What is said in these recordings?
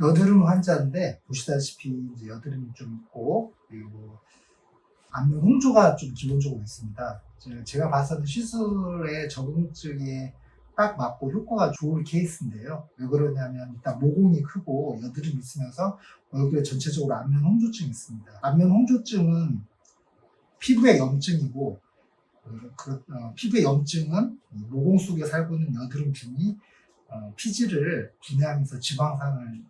여드름 환자인데 보시다시피 이제 여드름이 좀 있고 그리고 안면 홍조가 좀 기본적으로 있습니다. 제가 봐서는 시술에 적응증에 딱 맞고 효과가 좋은 케이스인데요. 왜 그러냐면 일단 모공이 크고 여드름이 있으면서 얼굴에 전체적으로 안면 홍조증이 있습니다. 안면 홍조증은 피부의 염증이고 피부의 염증은 모공 속에 살고 있는 여드름균이 피지를 분해하면서 지방산을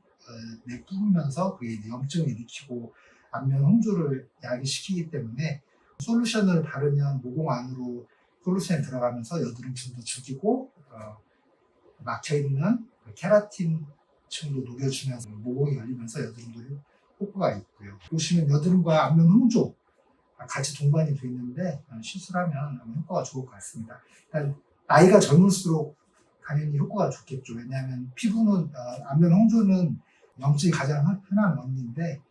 내뿜으면서 그게 염증을 일으키고 안면 홍조를 야기시키기 때문에 솔루션을 바르면 모공 안으로 솔루션이 들어가면서 여드름균도 죽이고 막혀있는 케라틴 층도 녹여주면서 모공이 열리면서 여드름도 효과가 있고요. 보시면 여드름과 안면 홍조 같이 동반이 되어 있는데 시술하면 효과가 좋을 것 같습니다. 일단 나이가 젊을수록 당연히 효과가 좋겠죠. 왜냐하면 피부는 안면 홍조는 염증이 가장 흔한 원인인데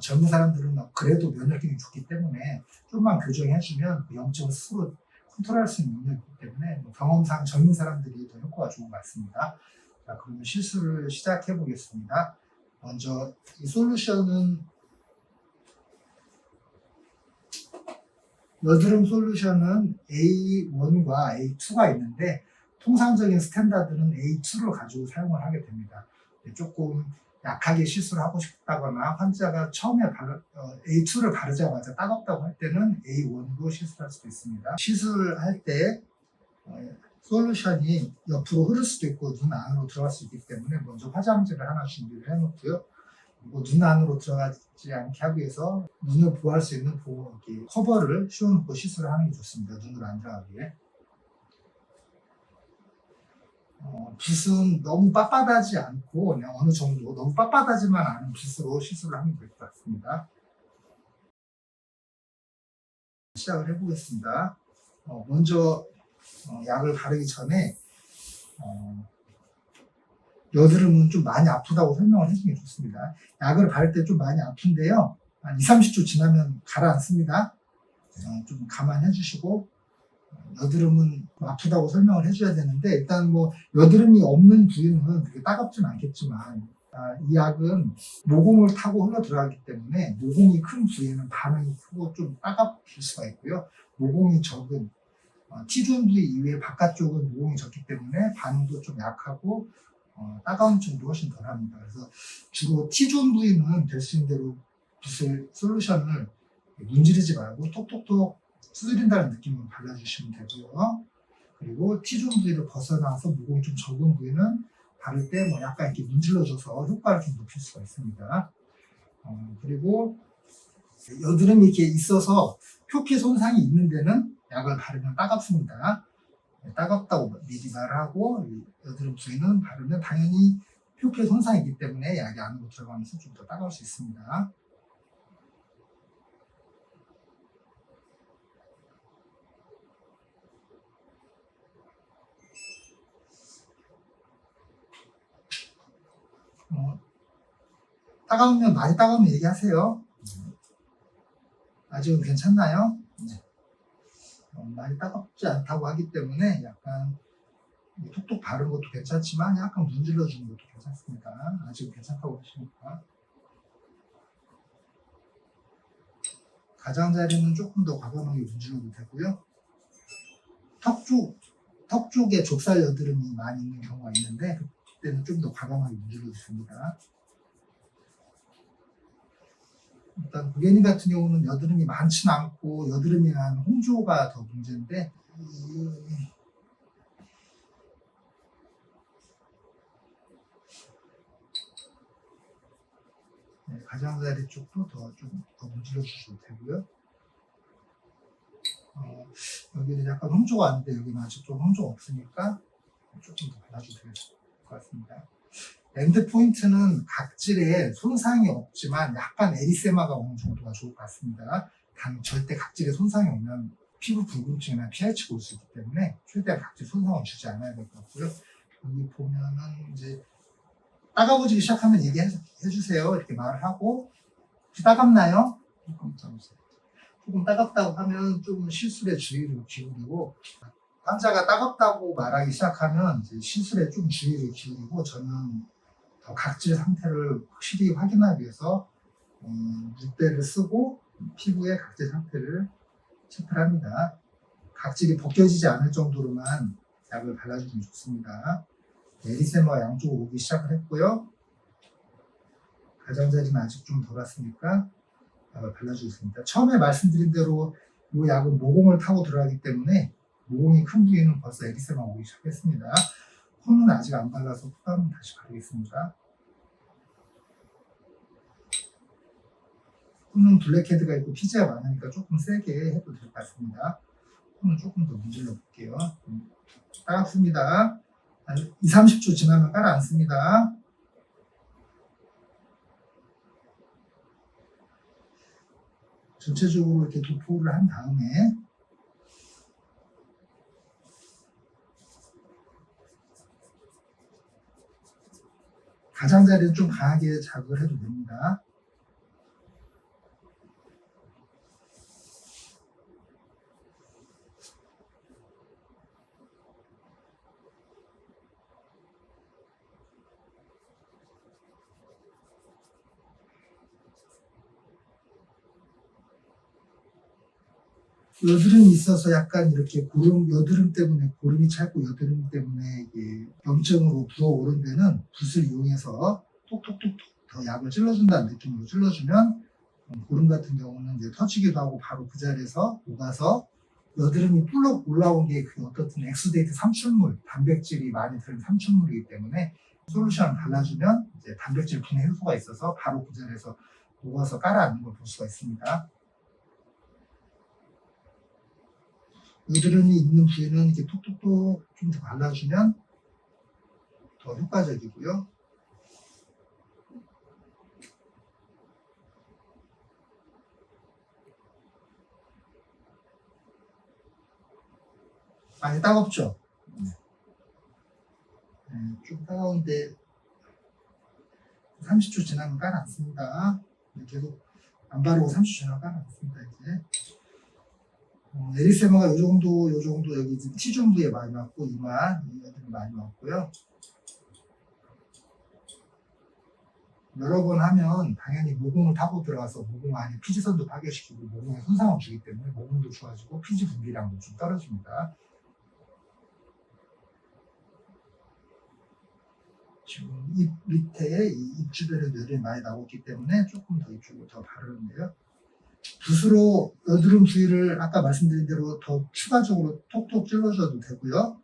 젊은 사람들은 그래도 면역력이 좋기 때문에 좀만 교정해주면 그 염증을 스스로 컨트롤할 수 있는 능력이 있기 때문에 경험상 젊은 사람들이 더 효과가 좋은 것 같습니다. 자, 그러면 시술을 시작해 보겠습니다. 먼저 이 솔루션은 여드름 솔루션은 A1과 A2가 있는데 통상적인 스탠다드는 A2를 가지고 사용을 하게 됩니다. 조금 약하게 시술하고 싶다거나 환자가 처음에 A2를 바르자마자 따갑다고 할 때는 A1로 시술할 수도 있습니다. 시술할 때 솔루션이 옆으로 흐를 수도 있고 눈 안으로 들어갈 수 있기 때문에 먼저 화장지를 하나 준비를 해놓고요. 그리고 눈 안으로 들어가지 않게 하기 위해서 눈을 보호할 수 있는 커버를 씌워놓고 시술을 하는 게 좋습니다. 눈으로 안 들어가기에. 빗은 너무 빳빳하지 않고 그냥 어느 정도 너무 빳빳하지만 않은 빗으로 시술을 하면 될 것 같습니다. 시작을 해보겠습니다. 먼저 약을 바르기 전에 여드름은 좀 많이 아프다고 설명을 해주는 게 좋습니다. 약을 바를 때 좀 많이 아픈데요. 한 20, 30초 지나면 가라앉습니다. 좀 감안해 주시고 여드름은 아프다고 설명을 해줘야 되는데 일단 뭐 여드름이 없는 부위는 그렇게 따갑지는 않겠지만 이 약은 모공을 타고 흘러 들어가기 때문에 모공이 큰 부위는 반응이 크고 좀 따갑힐 수가 있고요. 모공이 적은 T존 부위 이외에 바깥쪽은 모공이 적기 때문에 반응도 좀 약하고 따가운 층도 훨씬 덜합니다. 그래서 주로 T존 부위는 될 수 있는 대로 솔루션을 문지르지 말고 톡톡톡 두드린다는 느낌으로 발라주시면 되고요. 그리고 T존 부위를 벗어나서 모공이 좀 적은 부위는 바를 때 뭐 약간 이렇게 문질러줘서 효과를 좀 높일 수가 있습니다. 그리고 여드름이 이렇게 있어서 표피 손상이 있는 데는 약을 바르면 따갑습니다. 따갑다고 미리 말하고 여드름 부위는 바르면 당연히 표피 손상이 있기 때문에 약이 안으로 들어가면서 좀 더 따가울 수 있습니다. 따가우면 많이 따가우면 얘기하세요. 아직은 괜찮나요? 많이 따갑지 않다고 하기 때문에 약간 톡톡 바르는 것도 괜찮지만 약간 문질러 주는 것도 괜찮습니다. 아직은 괜찮다고 하시니까. 가장자리는 조금 더 과감하게 문질러도 되고요. 턱 쪽에 좁쌀 여드름이 많이 있는 경우가 있는데 그때는 좀 더 과감하게 문질러도 됩니다. 일단 고객님 같은 경우는 여드름이 많지는 않고 여드름이 난 홍조가 더 문제인데 가장자리 쪽도 좀 더 문질러 주셔도 되고요. 여기는 약간 홍조가 왔는데 여기는 아직 좀 홍조가 없으니까 조금 더 발라줘도 될 것 같습니다. 엔드 포인트는 각질에 손상이 없지만 약간 에리세마가 오는 정도가 좋을 것 같습니다. 절대 각질에 손상이 오면 피부 붉은증이나 pH 올 수 있기 때문에 최대한 각질 손상을 주지 않아야 될 것 같고요. 여기 보면은 이제 따가워지기 시작하면 얘기해 주세요. 이렇게 말을 하고 혹시 따갑나요? 조금 따갑다고 하면 좀 시술에 주의를 기울이고 환자가 따갑다고 말하기 시작하면 이제 시술에 좀 주의를 기울이고 저는 더 각질 상태를 확실히 확인하기 위해서 물때를 쓰고 피부의 각질 상태를 체크를 합니다. 각질이 벗겨지지 않을 정도로만 약을 발라주면 좋습니다. 에리세마가 양쪽으로 오기 시작을 했고요. 가장자리는 아직 좀 덜 왔으니까 약을 발라주겠습니다. 처음에 말씀드린 대로 이 약은 모공을 타고 들어가기 때문에 모공이 큰 부위는 벌써 에리세마가 오기 시작했습니다. 코는 아직 안 발라서 코감은 다시 바르겠습니다. 코는 블랙헤드가 있고 피지가 많으니까 조금 세게 해도 될 것 같습니다. 코는 조금 더 문질러 볼게요. 따갑습니다. 2, 30초 지나면 깔아앉습니다. 전체적으로 이렇게 도포를 한 다음에 가장자리는 좀 강하게 자극을 해도 됩니다. 여드름이 있어서 약간 이렇게 여드름 때문에 고름이 찰고 여드름 때문에 이게 염증으로 부어오른 데는 붓을 이용해서 톡톡톡톡 더 약을 찔러준다는 느낌으로 찔러주면 고름 같은 경우는 이제 터지기도 하고 바로 그 자리에서 녹아서 여드름이 뿔럭 올라온 게 그 어떻든 엑스데이트 삼출물, 단백질이 많이 들은 삼출물이기 때문에 솔루션을 발라주면 이제 단백질 분해 효소가 있어서 바로 그 자리에서 녹아서 깔아앉는 걸 볼 수가 있습니다. 여드름이 있는 부위는 이렇게 톡톡톡 좀 더 발라주면 더 효과적이고요. 많이 따갑죠? 좀 따가운데 30초 지나면 깔아앉습니다. 계속 안 바르고 30초 지나면 깔아앉습니다. 이제 에리세마가 요 정도 여기 T 정도에 많이 왔고 이마 여드름 많이 왔고요. 여러 번 하면 당연히 모공을 타고 들어가서 모공 안에 피지선도 파괴시키고 모공에 손상을 주기 때문에 모공도 좋아지고 피지 분비량도 좀 떨어집니다. 지금 입 밑에 입 주변에 여드름이 많이 나고 있기 때문에 조금 더 이쪽으로 더 바르는데요. 붓으로 여드름 부위를 아까 말씀드린 대로 더 추가적으로 톡톡 찔러줘도 되고요.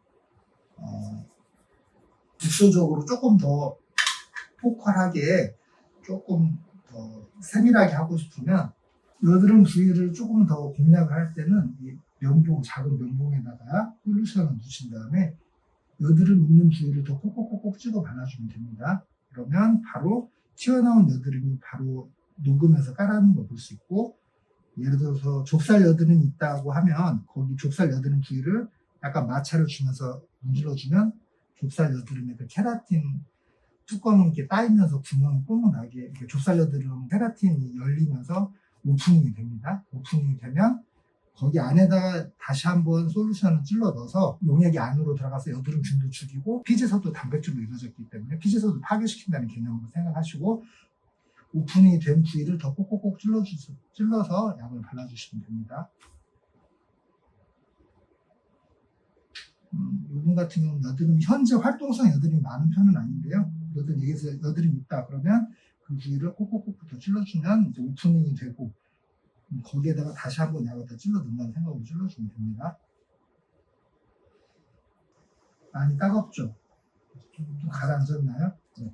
국소적으로 조금 더 포컬하게 조금 더 세밀하게 하고 싶으면 여드름 부위를 조금 더 공략을 할 때는 이 면봉, 작은 면봉에다가 솔루션을 묻힌 다음에 여드름 있는 부위를 더 꼭꼭꼭꼭 찍어 발라주면 됩니다. 그러면 바로 튀어나온 여드름이 바로 녹으면서 깔아놓는 걸 볼 수 있고, 예를 들어서 좁쌀 여드름이 있다고 하면 거기 좁쌀 여드름 부위를 약간 마찰을 주면서 문질러주면 좁쌀 여드름에 그 케라틴 뚜껑이 이렇게 따이면서 구멍이 뽕 나게 이렇게 좁쌀 여드름 케라틴이 열리면서 오프닝이 됩니다. 오프닝이 되면 거기 안에다가 다시 한번 솔루션을 찔러 넣어서 용액이 안으로 들어가서 여드름 균도 죽이고 피지선도 단백질로 이루어졌기 때문에 피지선도 파괴시킨다는 개념으로 생각하시고 오프닝이 된 부위를 더 꼭꼭꼭 찔러서 약을 발라주시면 됩니다. 이분 같은 경우는 여드름, 현재 활동성 여드름이 많은 편은 아닌데요. 여기서 여드름이 있다 그러면 그 부위를 꼭꼭꼭 더 찔러주면 이제 오프닝이 되고 거기에다가 다시 한번 약을 더 찔러 넣는다는 생각으로 찔러주면 됩니다. 많이 따갑죠? 좀 가라앉았나요? 네.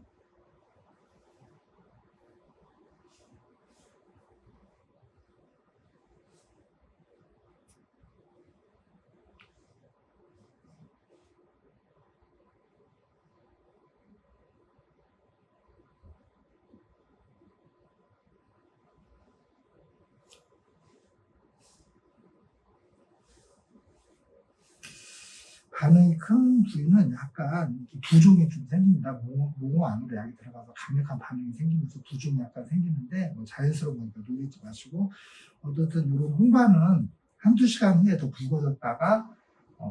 반응이 큰 부위는 약간 부종이 좀 생깁니다. 모공 안으로 약이 들어가서 강력한 반응이 생기면서 부종이 약간 생기는데 자연스러운 거니까 놀리지 마시고 어쨌든 이런 홍반은 한두 시간 후에 더 붉어졌다가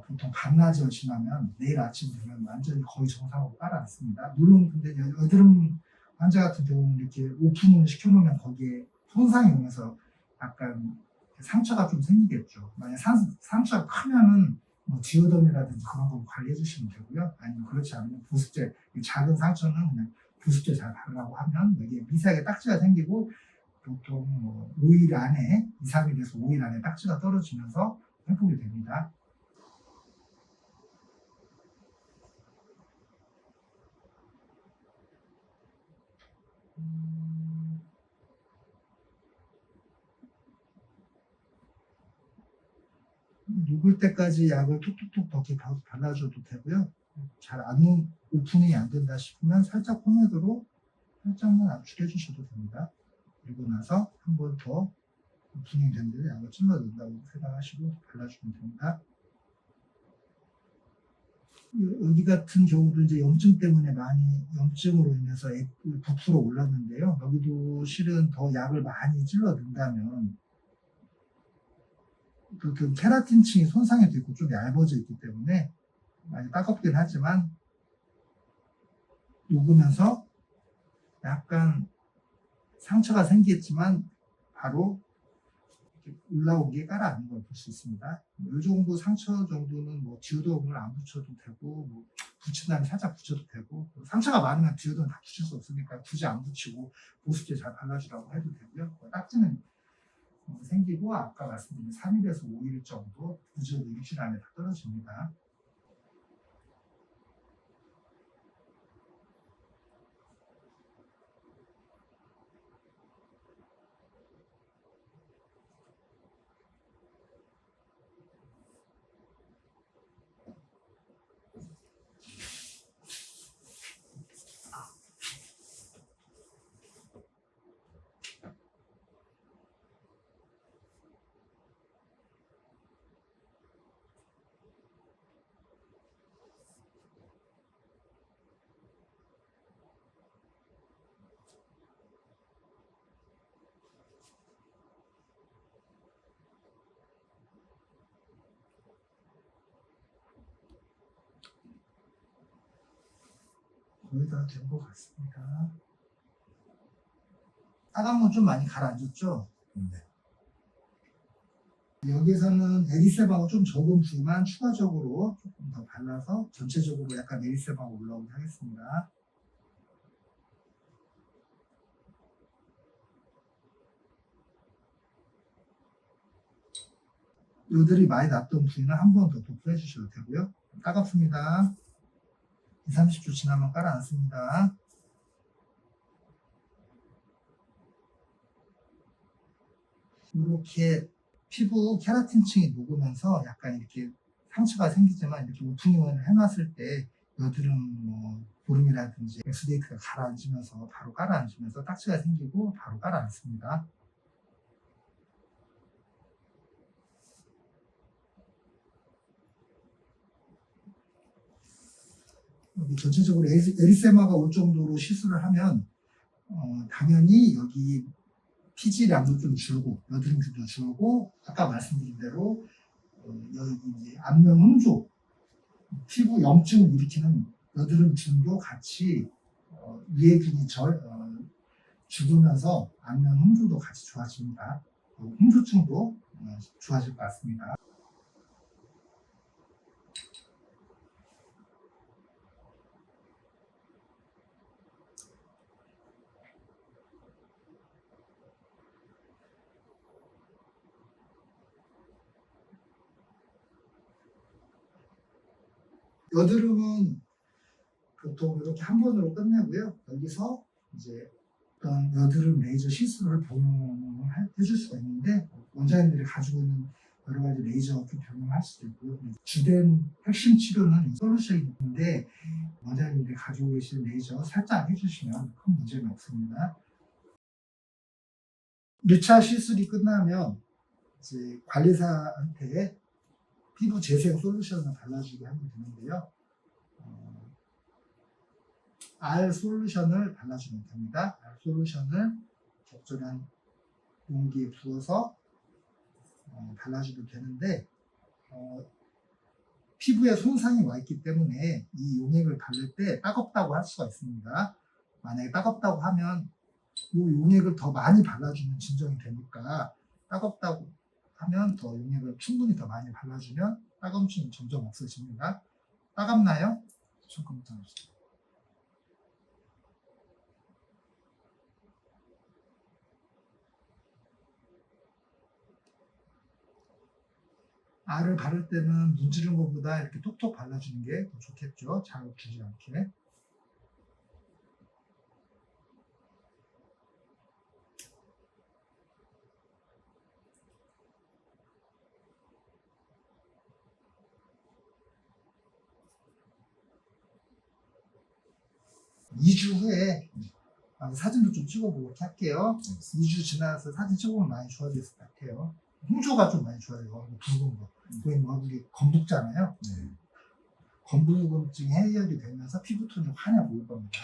보통 반나절 지나면 내일 아침 되면 완전히 거의 정상으로 깔아앉습니다. 물론 근데 여드름 환자 같은 경우는 이렇게 오픈을 시켜놓으면 거기에 손상이 오면서 약간 상처가 좀 생기겠죠. 만약 상처가 크면은 뭐 디오덤이라든지 그런 거 관리해 주시면 되고요. 아니면 그렇지 않으면 보습제, 작은 상처는 그냥 보습제 잘 바르라고 하면 여기에 미세하게 딱지가 생기고 보통 뭐 5일 안에 2, 3일에서 5일 안에 딱지가 떨어지면서 회복이 됩니다. 녹을 때까지 약을 톡톡톡 덕에 발라줘도 되고요. 잘 안 오픈이 안 된다 싶으면 살짝 포매드로 살짝만 압축해 주셔도 됩니다. 그리고 나서 한 번 더 오픈이 된 데를 약을 찔러 넣는다고 생각하시고 발라주면 됩니다. 여기 같은 경우도 이제 염증 때문에 많이 염증으로 인해서 부풀어 올랐는데요. 여기도 실은 더 약을 많이 찔러 넣는다면 그 케라틴층이 손상이 되고 좀 얇아져 있기 때문에 많이 따갑긴 하지만 녹으면서 약간 상처가 생기겠지만 바로 올라오기에 깔아앉는 걸 볼 수 있습니다. 이 정도 상처 정도는 뭐 디오덤을 안 붙여도 되고 뭐 붙인다면 살짝 붙여도 되고 상처가 많으면 디오덤 다 붙일 수 없으니까 굳이 안 붙이고 보습제 잘 발라주라고 해도 되고요. 딱지는 생기고 아까 말씀드린 3일에서 5일 정도 늦어도 일주일 안에 다 떨어집니다. 거의 다 된 것 같습니다. 따가운 건 좀 많이 가라앉았죠? 네. 여기서는 에리세바가 좀 적은 부위만 추가적으로 조금 더 발라서 전체적으로 약간 에리세바가 올라오게 하겠습니다. 요들이 많이 났던 부위는 한 번 더 도포해 주셔도 되고요. 따갑습니다. 2, 30초 지나면 깔아놨습니다. 이렇게 피부 케라틴층이 녹으면서 약간 이렇게 상처가 생기지만 이렇게 오프닝을 해놨을 때 여드름 뭐 보름이라든지 엑스데이트가 가라앉으면서 바로 깔아앉으면서 딱지가 생기고 바로 깔아앉습니다. 여기 전체적으로 에리세마가 올 정도로 시술을 하면 당연히 여기 피지량도 좀 줄고 여드름도 줄고 아까 말씀드린 대로 여기 이제 안면 홍조 피부 염증을 일으키는 여드름균도 같이 유해균이 죽으면서 안면 홍조도 같이 좋아집니다. 홍조증도 좋아질 것 같습니다. 여드름은 보통 이렇게 한 번으로 끝내고요. 여기서 이제 어떤 여드름 레이저 시술을 병용해 줄 수가 있는데 원장님들이 가지고 있는 여러 가지 레이저 병용할 수도 있고요. 주된 핵심 치료는 솔루션인데 원장님들이 가지고 계신 레이저 살짝 해주시면 큰 문제는 없습니다. 1차 시술이 끝나면 이제 관리사한테 피부 재생 솔루션을 발라주게 하면 되는데요. R 솔루션을 발라주면 됩니다. R 솔루션을 적절한 용기에 부어서 발라주면 되는데 피부에 손상이 와 있기 때문에 이 용액을 바를 때 따갑다고 할 수가 있습니다. 만약에 따갑다고 하면 이 용액을 더 많이 발라주면 진정이 되니까 따갑다고 하면 더 용액을 충분히 더 많이 발라주면 따가움증이 점점 없어집니다. 따갑나요? 잠깐만 기다려주세요. 알을 바를 때는 문지르는 것보다 이렇게 톡톡 발라주는 게 더 좋겠죠. 자극 주지 않게. 이 주 후에 사진도 좀 찍어보고 이렇게 할게요. 2주 지나서 사진 찍어보면 많이 좋아졌을 것 같아요. 홍조가 좀 많이 좋아요. 붉은 거. 거기 뭐 우리 건북잖아요. 네. 건부유금증이 해결이 되면서 피부톤이 환해 보일 겁니다.